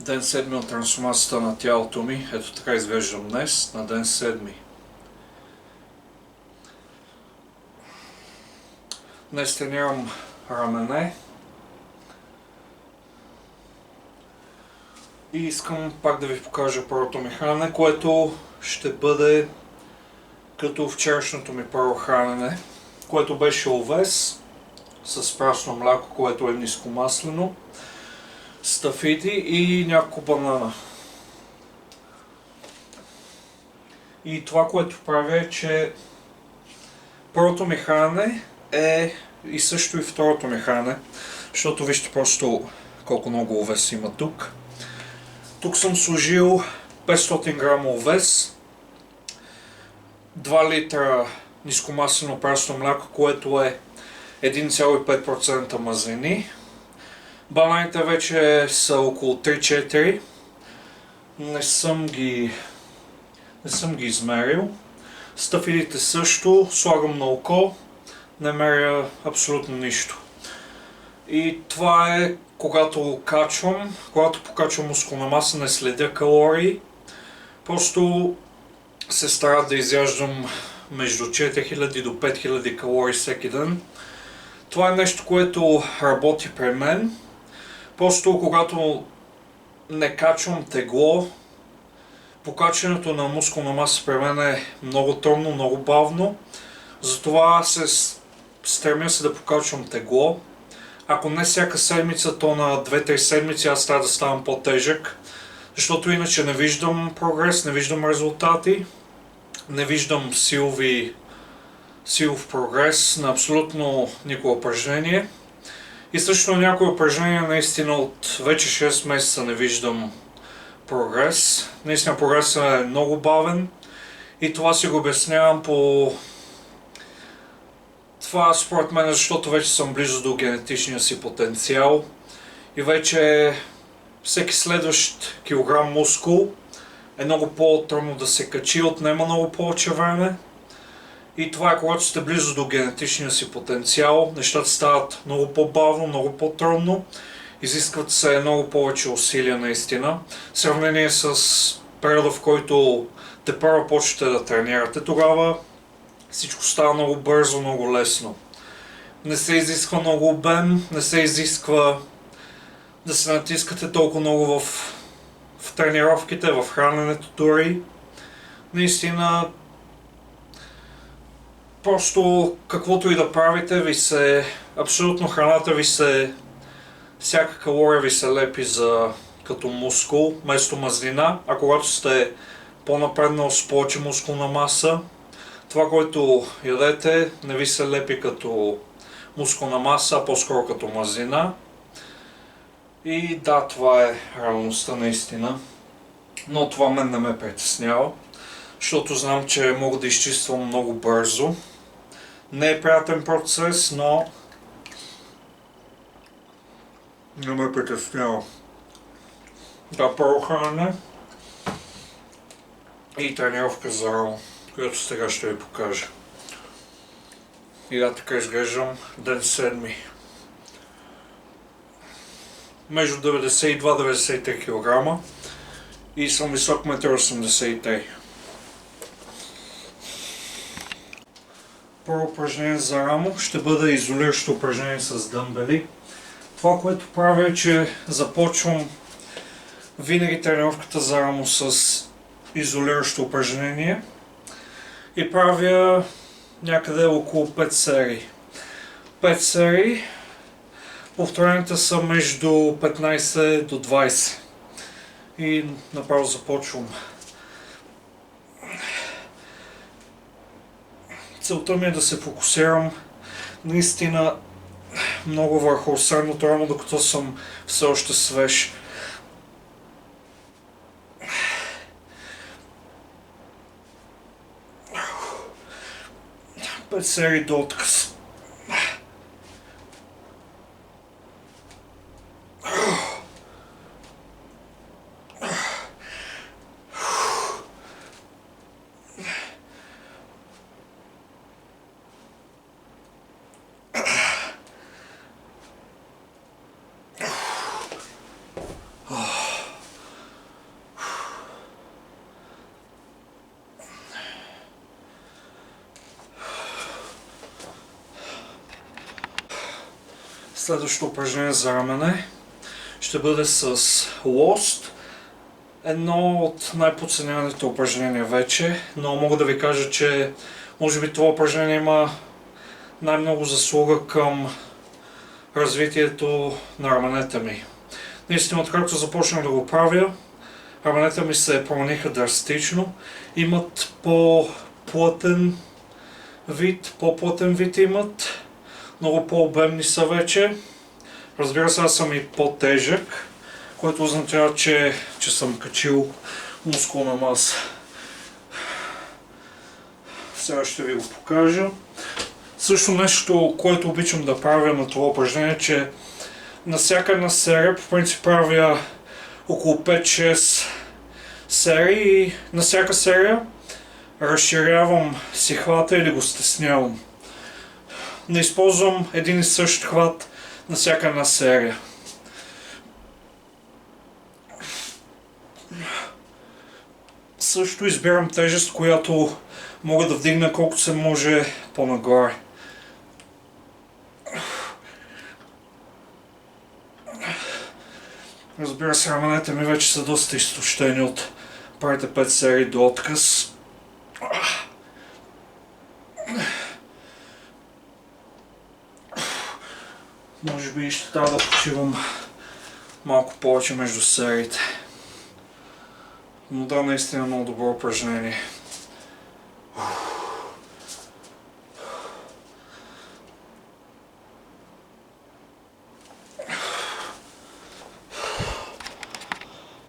Ден 7 от трансформацията на тялото ми. Ето така изглеждам днес, на ден 7. Днес тренирам рамене. И искам пак да ви покажа първото ми хранене, което ще бъде като вчерашното ми първо хранене, което беше овес с прасно мляко, което е нискомаслено, стафиди и няколко банана. И това, което правя е, че първото ми хранене е и също и второто ми хранене, защото вижте просто колко много овес има тук. Тук съм сложил 500 грама овес, 2 литра нискомаслено прасно мляко, което е 1,5% мазнини. Бананите вече са около 3-4. Не съм ги измерил. Стафидите също, слагам на око, не меря абсолютно нищо. И това е когато покачвам мускулна маса, не следя калории. Просто се старая да изяждам между 4000 до 5000 калории всеки ден. Това е нещо, което работи при мен. Просто когато не качвам тегло, покачването на мускулна маса при мен е много трудно, много бавно. Затова се стремя да покачвам тегло. Ако не всяка седмица, то на 2-3 седмици аз трябва да ставам по-тежък, защото иначе не виждам прогрес, не виждам резултати, не виждам силов прогрес на абсолютно никакво упражнение. И също на някои упражнения наистина от вече 6 месеца не виждам прогрес. Наистина прогресът е много бавен и това си го обяснявам по това според мен, защото вече съм близо до генетичния си потенциал и вече всеки следващ килограм мускул е много по-трудно да се качи, отнема много повече време. И това е когато сте близо до генетичния си потенциал, нещата стават много по-бавно, много по-трудно, изискват се много повече усилия наистина. В сравнение с периода, в който тепърва почвате да тренирате, тогава всичко става много бързо, много лесно. Не се изисква много обем, не се изисква да се натискате толкова много в тренировките, в храненето дори. Наистина, просто каквото и да правите, абсолютно храната ви всяка калория ви се лепи като мускул, вместо мазнина, а когато сте по-напреднал с повече мускулна маса, това, което ядете, не ви се лепи като мускулна маса, а по-скоро като мазнина. И да, това е реалността наистина. Но това мен не ме притеснява, защото знам, че мога да изчиствам много бързо. Не е приятен процес, но не ме притеснява. Да, първо хранене и тренировка за рамо, която сега ще ви покажа. И да, така изглеждам ден 7. Между 92-93 кг и съм висок 1,83 м. Първо упражнение за рамо ще бъде изолиращо упражнение с дъмбели. Това, което правя е, че започвам винаги тренировката за рамо с изолиращо упражнение и правя някъде около 5 серии. 5 серии, повторенията са между 15 до 20 и направо започвам. Целта ми е да се фокусирам наистина много върху средното рамо, докато съм все още свеж. Пет серии до отказ. Следващото упражнение за рамене ще бъде с лост. Едно от най-подценяваните упражнения вече, но мога да ви кажа, че може би това упражнение има най-много заслуга към развитието на раменете ми. Наистина, откакто започнах да го правя, раменете ми се промениха драстично. Имат по-плътен вид имат. Много по-обемни са вече. Разбира се, аз съм и по-тежък, което означава, че съм качил мускулна маса. Сега ще ви го покажа. Също нещо, което обичам да правя на това упражнение, че на всяка една серия, по принцип правя около 5-6 серии и на всяка серия разширявам си хвата или го стеснявам. Не използвам един и същ хват на всяка една серия. Също избирам тежест, която мога да вдигна колкото се може по-нагоре. Разбира се, раменете ми вече са доста изтощени от първите 5 серии до отказ. Може би ще трябва да почивам малко повече между сериите. Но да, наистина много добро упражнение.